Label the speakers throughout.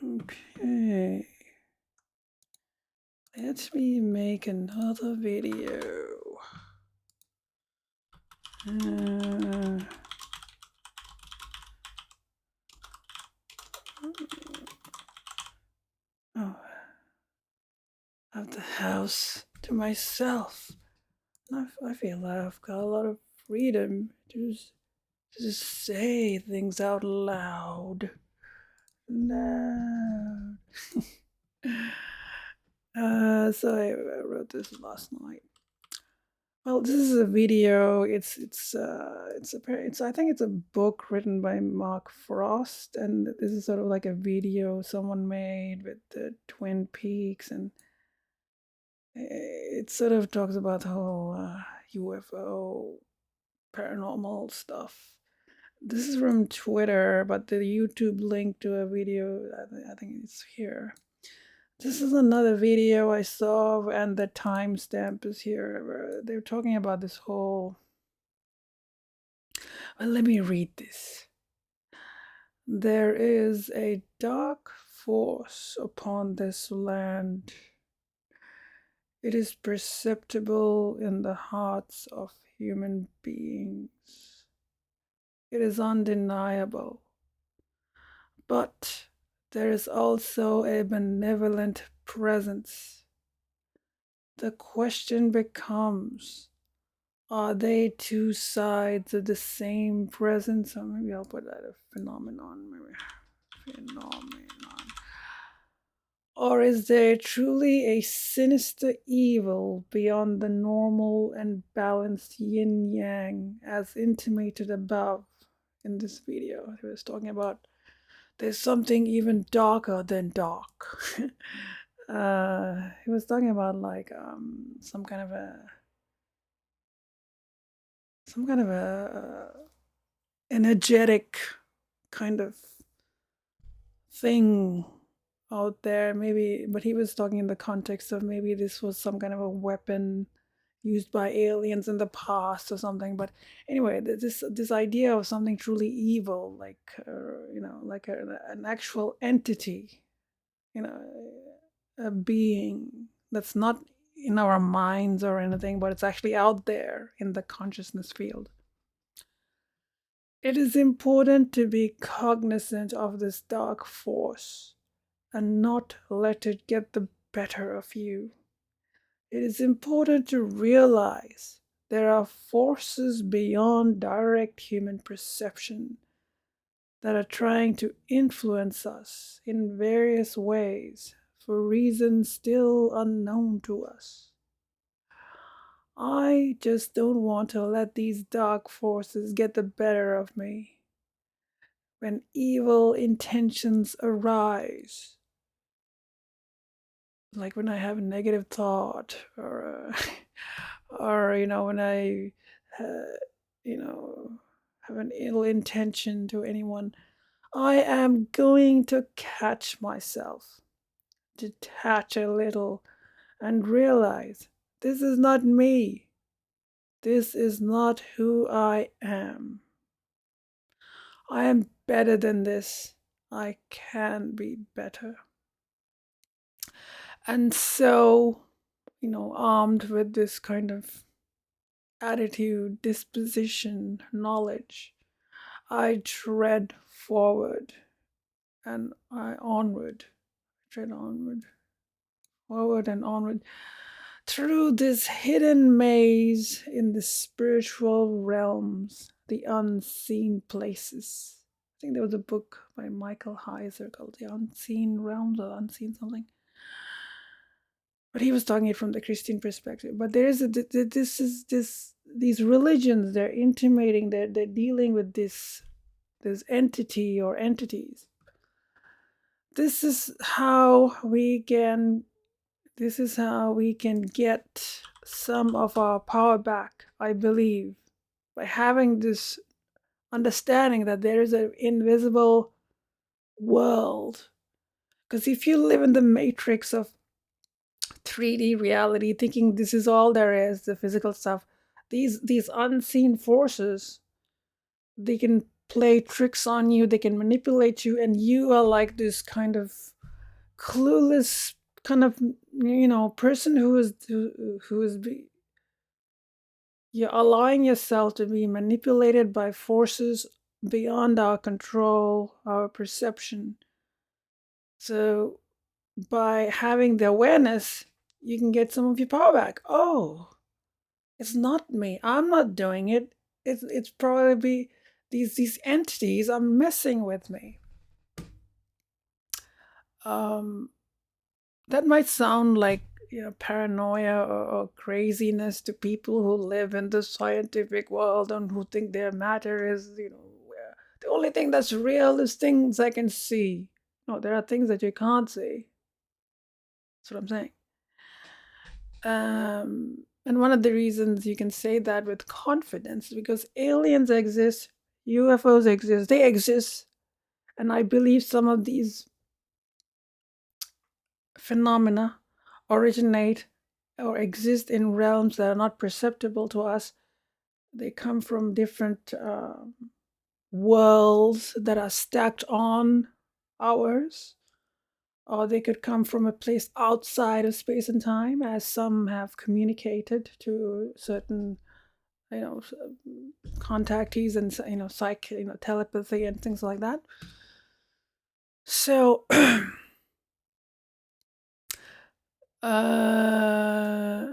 Speaker 1: Okay. Let me make another video. Oh, I have the house to myself. I feel I've got a lot of freedom to just say things out loud. Loud. So I wrote this last night. Well, this is a video. It's I think it's a book written by Mark Frost, and this is sort of like a video someone made with the Twin Peaks, and it sort of talks about the whole UFO paranormal stuff. This is from Twitter, but the YouTube link to a video, I think it's here. This is another video I saw, and the timestamp is here. Where they're talking about this whole. Well, let me read this. There is a dark force upon this land. It is perceptible in the hearts of human beings. It is undeniable. But there is also a benevolent presence. The question becomes, are they two sides of the same presence? Or maybe I'll put that a phenomenon. Maybe phenomenon. Or is there truly a sinister evil beyond the normal and balanced yin yang, as intimated above in this video? He was talking about there's something even darker than dark. He was talking about like some kind of a energetic kind of thing out there, maybe, but he was talking in the context of maybe this was some kind of a weapon used by aliens in the past or something. But anyway, this idea of something truly evil, like like an actual entity, a being that's not in our minds or anything, but it's actually out there in the consciousness field. It is important to be cognizant of this dark force and not let it get the better of you. It is important to realize there are forces beyond direct human perception that are trying to influence us in various ways for reasons still unknown to us. I just don't want to let these dark forces get the better of me. When evil intentions arise, like when I have a negative thought, or when I have an ill intention to anyone, I am going to catch myself, detach a little, and realize this is not me. This is not who I am. I am better than this. I can be better. And so, armed with this kind of attitude, disposition, knowledge, I tread forward and tread forward and onward through this hidden maze in the spiritual realms, the unseen places. I think there was a book by Michael Heiser called The Unseen Realms or Unseen something. But he was talking it from the Christian perspective. But there is these religions, they're intimating, they're dealing with this entity or entities. This is how we can get some of our power back, I believe, by having this understanding that there is an invisible world. Because if you live in the matrix of 3D reality, thinking this is all there is, the physical stuff, these unseen forces, they can play tricks on you, they can manipulate you, and you are like this kind of clueless kind of, person who is you're allowing yourself to be manipulated by forces beyond our control, our perception. So by having the awareness, you can get some of your power back. Oh, it's not me. I'm not doing it. It's probably these entities are messing with me. Um, that might sound like, paranoia or craziness to people who live in the scientific world and who think their matter is, the only thing that's real is things I can see. No, there are things that you can't see. That's what I'm saying. And one of the reasons you can say that with confidence is because aliens exist, UFOs exist, they exist. And I believe some of these phenomena originate or exist in realms that are not perceptible to us. They come from different worlds that are stacked on ours, or they could come from a place outside of space and time, as some have communicated to certain, you know, contactees and, telepathy and things like that. So, uh,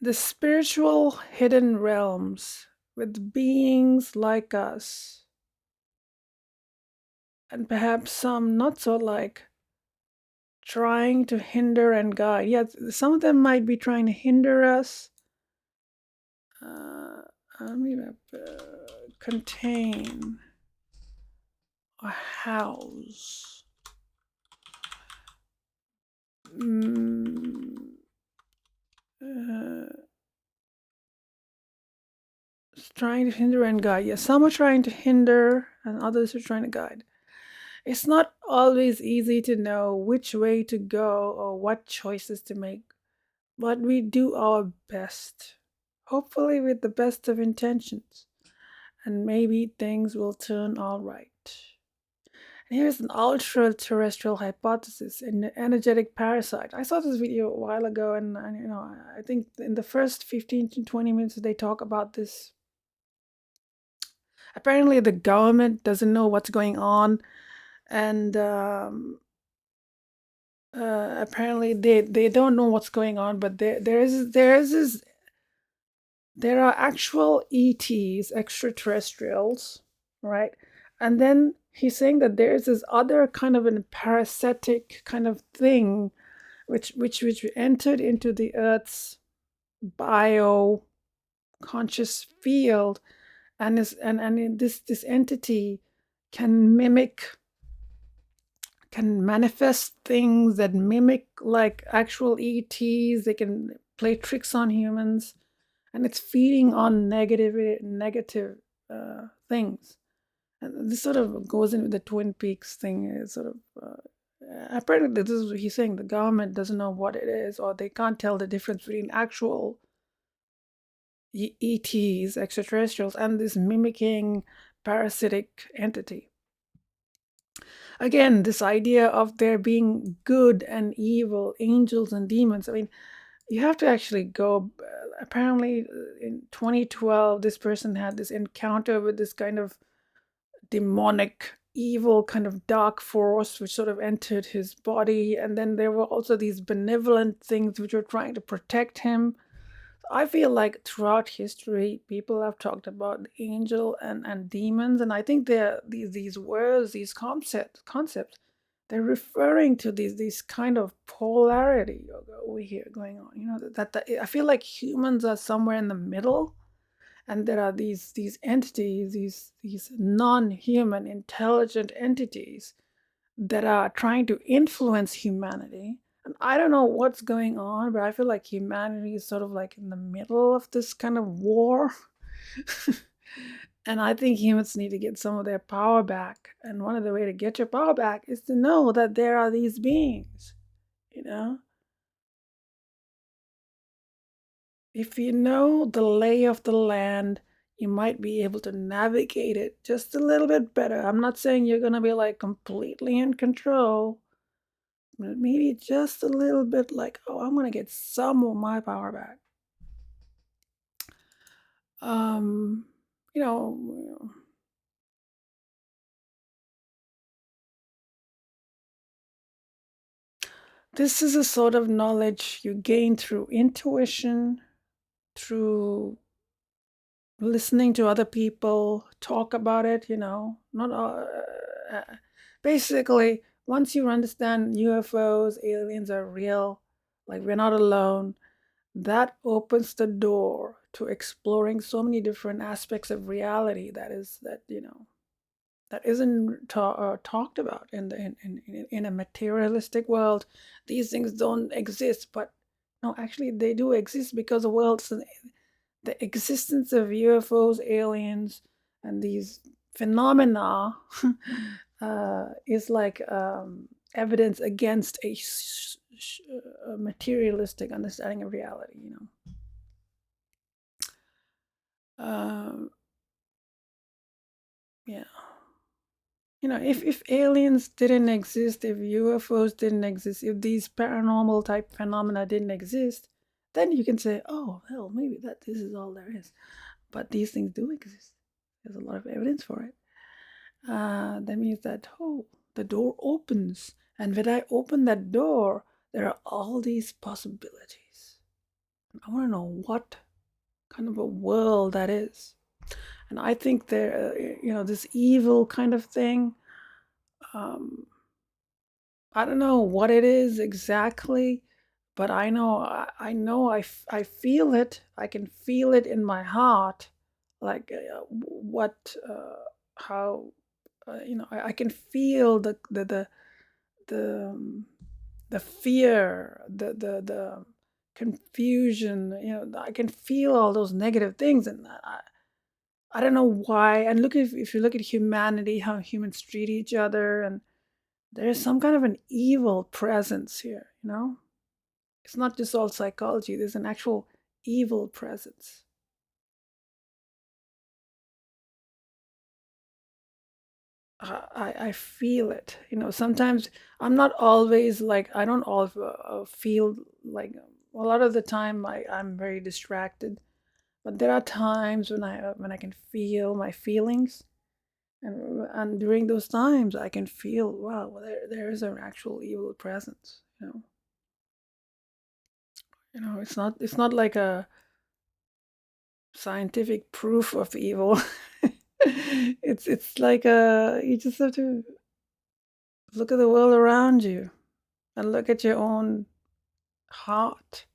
Speaker 1: the spiritual hidden realms with beings like us, and perhaps some not so like, trying to hinder and guide. Yes, some of them might be trying to hinder us. I mean, contain or house. Mm, uh, trying to hinder and guide. Yes, some are trying to hinder and others are trying to guide. It's not always easy to know which way to go or what choices to make, but we do our best, hopefully with the best of intentions, and maybe things will turn all right. And here's an ultra terrestrial hypothesis, an energetic parasite. I saw this video a while ago, and I think in the first 15 to 20 minutes they talk about this. Apparently, the government doesn't know what's going on, and apparently they don't know what's going on. But there are actual ETs, extraterrestrials, right? And then he's saying that there is this other kind of a parasitic kind of thing which entered into the Earth's bio conscious field, and this entity can manifest things that mimic like actual ETs. They can play tricks on humans, and it's feeding on negative things. And this sort of goes in with the Twin Peaks thing. It's sort of apparently this is what he's saying. The government doesn't know what it is, or they can't tell the difference between actual ETs, extraterrestrials, and this mimicking parasitic entity. Again, this idea of there being good and evil, angels and demons. I mean, you have to actually go. Apparently, in 2012, this person had this encounter with this kind of demonic, evil, kind of dark force which sort of entered his body. And then there were also these benevolent things which were trying to protect him. I feel like throughout history, people have talked about angel and demons, and I think they're these words, these concepts, they're referring to these kind of polarity over here going on. That I feel like humans are somewhere in the middle, and there are these entities, these non-human intelligent entities that are trying to influence humanity. And I don't know what's going on, but I feel like humanity is sort of like in the middle of this kind of war. And I think humans need to get some of their power back. And one of the way to get your power back is to know that there are these beings, you know? If you know the lay of the land, you might be able to navigate it just a little bit better. I'm not saying you're going to be like completely in control, but maybe just a little bit like, oh, I'm going to get some of my power back. Um, you know, this is a sort of knowledge you gain through intuition, through listening to other people talk about it, not basically, once you understand UFOs, aliens are real, like we're not alone, that opens the door to exploring so many different aspects of reality that isn't talked about in a materialistic world. These things don't exist, but no, actually they do exist, because the existence of UFOs, aliens, and these phenomena is like evidence against a materialistic understanding of reality. Um, yeah. If aliens didn't exist, if UFOs didn't exist, if these paranormal type phenomena didn't exist, then you can say, oh, hell, maybe this is all there is. But these things do exist. There's a lot of evidence for it. That means that, oh, the door opens. And when I open that door, there are all these possibilities. I want to know what kind of a world that is. And I think this evil kind of thing, um, I don't know what it is exactly, but I feel it. I can feel it in my heart, like how, I can feel the the fear, the confusion. I can feel all those negative things, and I don't know why. And look, if you look at humanity, how humans treat each other, and there's some kind of an evil presence here. It's not just all psychology, there's an actual evil presence. I feel it. Sometimes I'm not always like, I don't all feel like, a lot of the time I'm very distracted, but there are times when I can feel my feelings, and during those times I can feel, wow, well, there is an actual evil presence. It's not like a scientific proof of evil. It's like you just have to look at the world around you and look at your own heart.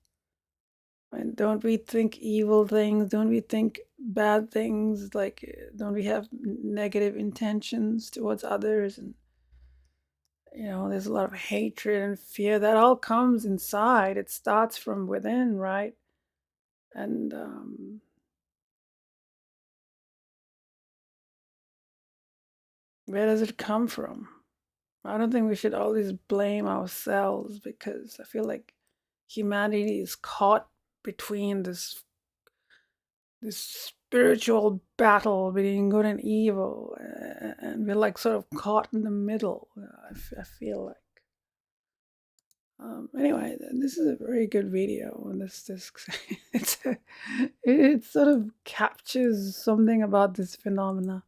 Speaker 1: And don't we think evil things? Don't we think bad things? Like, don't we have negative intentions towards others? And there's a lot of hatred and fear that all comes inside. It starts from within, right? And where does it come from? I don't think we should always blame ourselves, because I feel like humanity is caught between this spiritual battle between good and evil, and we're like sort of caught in the middle. I feel like. Anyway, this is a very good video, and this it sort of captures something about this phenomena.